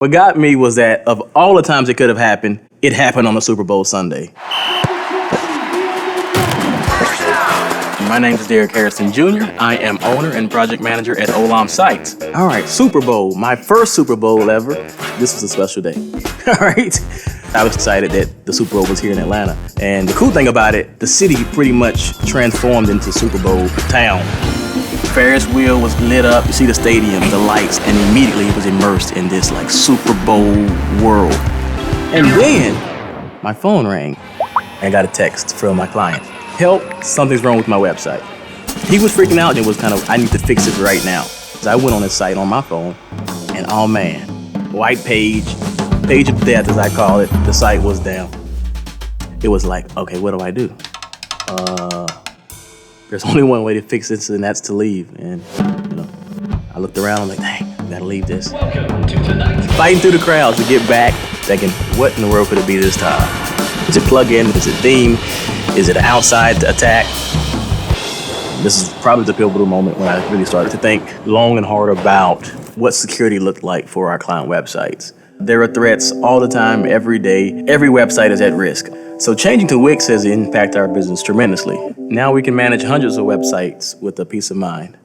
What got me was that of all the times it could have happened, it happened on a Super Bowl Sunday. My name is Derek Hairston Jr. I am owner and project manager at Olam Sites. All right, Super Bowl, my first Super Bowl ever. This was a special day. All right. I was excited that the Super Bowl was here in Atlanta. And the cool thing about it, the city pretty much transformed into Super Bowl town. Ferris wheel was lit up, you see the stadium, the lights, and immediately it was immersed in this like Super Bowl world. And then my phone rang and I got a text from my client. Help, something's wrong with my website. He was freaking out and it was kind of, I need to fix it right now. So I went on his site on my phone and oh man, white page of death as I call it, the site was down. It was like, okay, what do I do? There's only one way to fix this and that's to leave. And I looked around, I'm like, dang, I gotta leave this. Fighting through the crowds to get back, thinking, what in the world could it be this time? Is it plug-in? Is it theme? Is it an outside attack? This is probably the pivotal moment when I really started to think long and hard about what security looked like for our client websites. There are threats all the time, every day. Every website is at risk. So changing to Wix has impacted our business tremendously. Now we can manage hundreds of websites with a peace of mind.